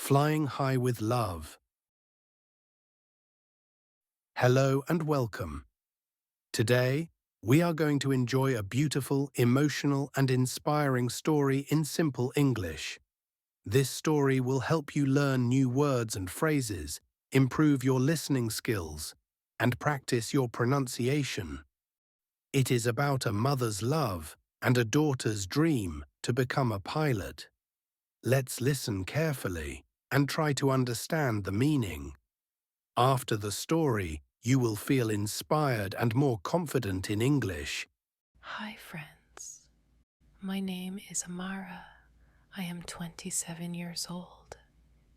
Flying High with Love. Hello and welcome. Today, we are going to enjoy a beautiful, emotional, and inspiring story in simple English. This story will help you learn new words and phrases, improve your listening skills, and practice your pronunciation. It is about a mother's love and a daughter's dream to become a pilot. Let's listen carefully and try to understand the meaning. After the story, you will feel inspired and more confident in English. Hi, friends. My name is Amara. I am 27 years old.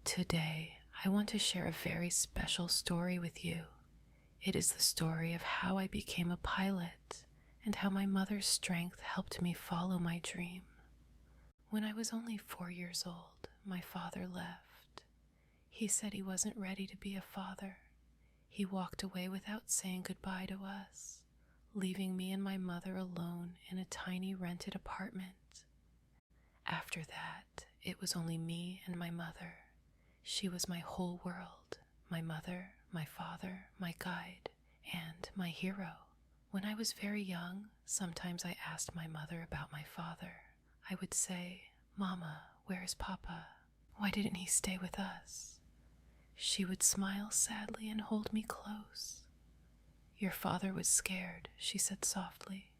Today, I want to share a very special story with you. It is the story of how I became a pilot and how my mother's strength helped me follow my dream. When I was only 4 years old, my father left. He said he wasn't ready to be a father. He walked away without saying goodbye to us, leaving me and my mother alone in a tiny rented apartment. After that, it was only me and my mother. She was my whole world, my mother, my father, my guide, and my hero. When I was very young, sometimes I asked my mother about my father. I would say, "Mama, where is Papa? Why didn't he stay with us?" She would smile sadly and hold me close. "Your father was scared," she said softly.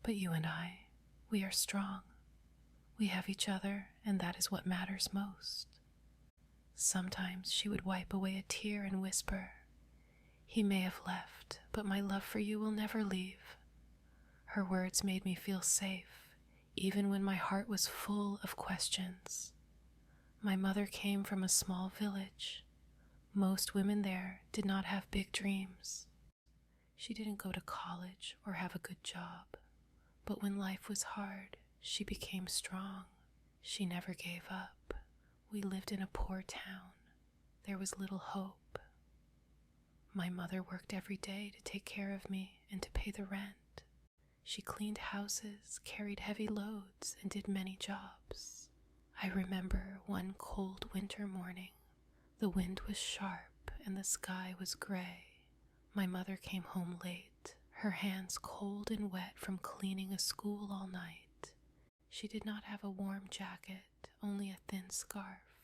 "But you and I, we are strong. We have each other, and that is what matters most." Sometimes she would wipe away a tear and whisper, "He may have left, but my love for you will never leave." Her words made me feel safe, even when my heart was full of questions. My mother came from a small village. Most women there did not have big dreams. She didn't go to college or have a good job, but when life was hard, she became strong. She never gave up. We lived in a poor town. There was little hope. My mother worked every day to take care of me and to pay the rent. She cleaned houses, carried heavy loads, and did many jobs. I remember one cold winter morning. The wind was sharp and the sky was gray. My mother came home late, her hands cold and wet from cleaning a school all night. She did not have a warm jacket, only a thin scarf.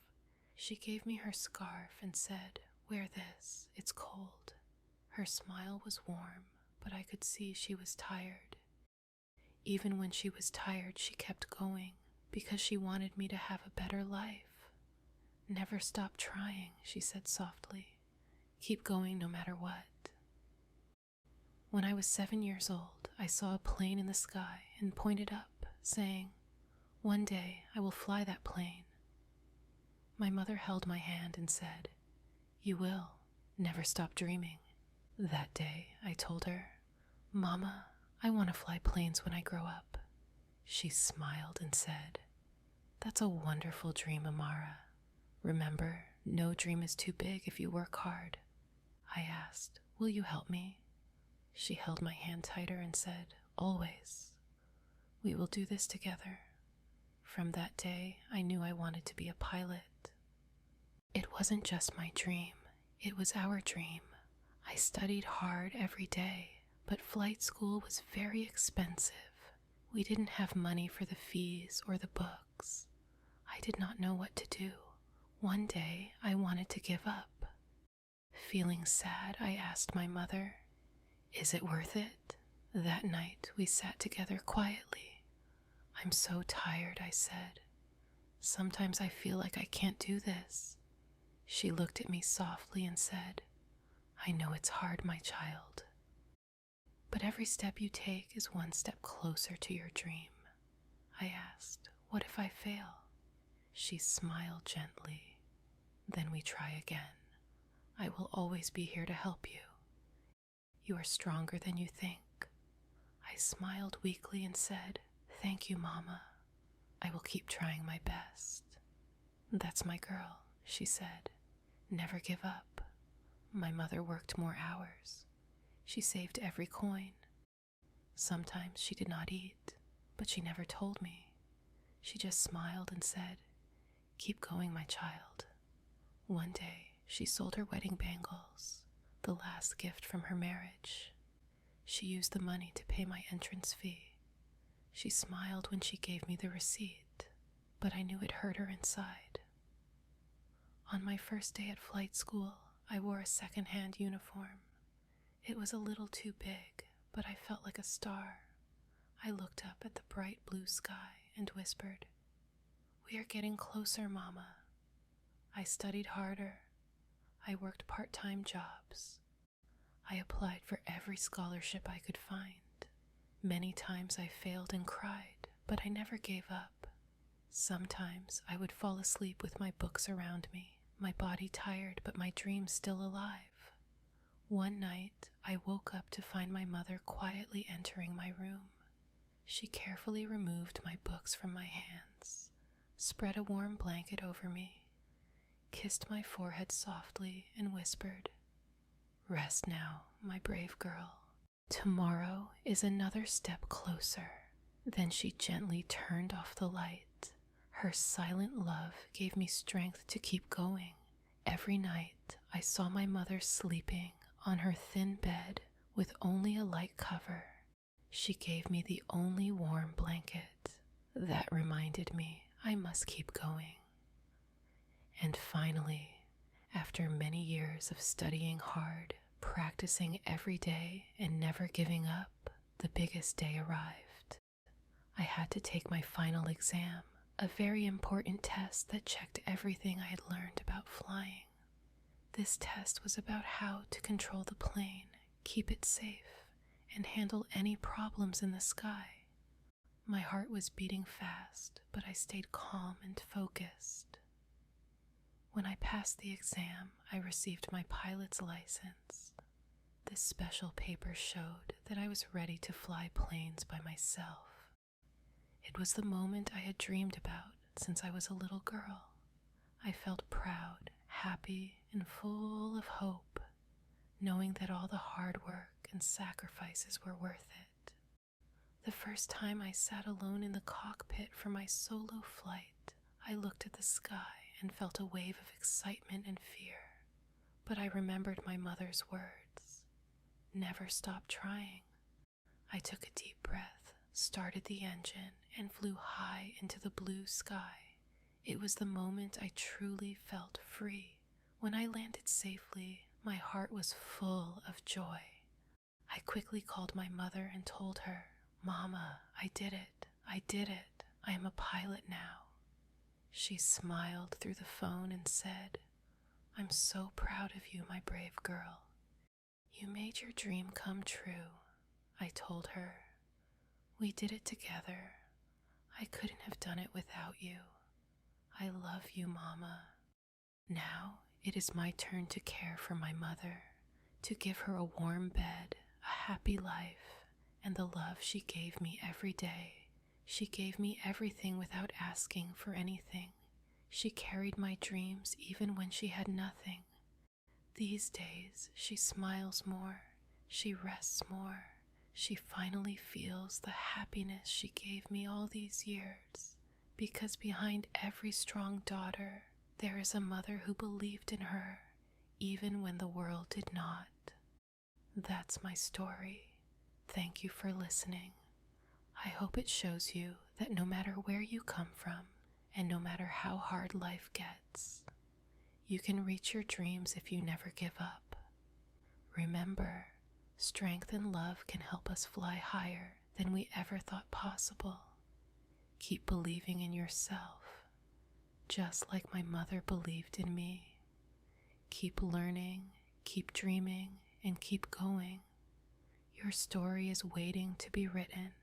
She gave me her scarf and said, "Wear this, it's cold." Her smile was warm, but I could see she was tired. Even when she was tired, she kept going because she wanted me to have a better life. "Never stop trying," she said softly. "Keep going no matter what." When I was 7 years old, I saw a plane in the sky and pointed up, saying, "One day I will fly that plane." My mother held my hand and said, "You will. Never stop dreaming." That day, I told her, "Mama, I want to fly planes when I grow up." She smiled and said, "That's a wonderful dream, Amara. Remember, no dream is too big if you work hard." I asked, "Will you help me?" She held my hand tighter and said, "Always. We will do this together." From that day, I knew I wanted to be a pilot. It wasn't just my dream, it was our dream. I studied hard every day, but flight school was very expensive. We didn't have money for the fees or the books. I did not know what to do. One day, I wanted to give up. Feeling sad, I asked my mother, "Is it worth it?" That night, we sat together quietly. "I'm so tired," I said. "Sometimes I feel like I can't do this." She looked at me softly and said, "I know it's hard, my child. But every step you take is one step closer to your dream." I asked, "What if I fail?" She smiled gently. "Then we try again. I will always be here to help you. You are stronger than you think." I smiled weakly and said, "Thank you, Mama. I will keep trying my best." "That's my girl," she said. "Never give up." My mother worked more hours. She saved every coin. Sometimes she did not eat, but she never told me. She just smiled and said, "Keep going, my child. One day, she sold her wedding bangles, the last gift from her marriage. She used the money to pay my entrance fee. She smiled when she gave me the receipt, but I knew it hurt her inside. On my first day at flight school, I wore a second-hand uniform. It was a little too big, but I felt like a star. I looked up at the bright blue sky and whispered, "We are getting closer, Mama." I studied harder. I worked part-time jobs. I applied for every scholarship I could find. Many times I failed and cried, but I never gave up. Sometimes I would fall asleep with my books around me, my body tired but my dreams still alive. One night, I woke up to find my mother quietly entering my room. She carefully removed my books from my hands, spread a warm blanket over me, kissed my forehead softly, and whispered, "Rest now, my brave girl. Tomorrow is another step closer." Then she gently turned off the light. Her silent love gave me strength to keep going. Every night, I saw my mother sleeping on her thin bed with only a light cover. She gave me the only warm blanket. That reminded me I must keep going. And finally, after many years of studying hard, practicing every day, and never giving up, the biggest day arrived. I had to take my final exam, a very important test that checked everything I had learned about flying. This test was about how to control the plane, keep it safe, and handle any problems in the sky. My heart was beating fast, but I stayed calm and focused. When I passed the exam, I received my pilot's license. This special paper showed that I was ready to fly planes by myself. It was the moment I had dreamed about since I was a little girl. I felt proud, happy, and full of hope, knowing that all the hard work and sacrifices were worth it. The first time I sat alone in the cockpit for my solo flight, I looked at the sky and felt a wave of excitement and fear. But I remembered my mother's words, "Never stop trying." I took a deep breath, started the engine, and flew high into the blue sky. It was the moment I truly felt free. When I landed safely, my heart was full of joy. I quickly called my mother and told her, "Mama, I did it. I did it. I am a pilot now." She smiled through the phone and said, "I'm so proud of you, my brave girl. You made your dream come true." I told her, "We did it together. I couldn't have done it without you. I love you, Mama." Now it is my turn to care for my mother, to give her a warm bed, a happy life, and the love she gave me every day. She gave me everything without asking for anything. She carried my dreams even when she had nothing. These days, she smiles more, she rests more. She finally feels the happiness she gave me all these years. Because behind every strong daughter, there is a mother who believed in her, even when the world did not. That's my story. Thank you for listening. I hope it shows you that no matter where you come from, and no matter how hard life gets, you can reach your dreams if you never give up. Remember, strength and love can help us fly higher than we ever thought possible. Keep believing in yourself, just like my mother believed in me. Keep learning, keep dreaming, and keep going. Your story is waiting to be written.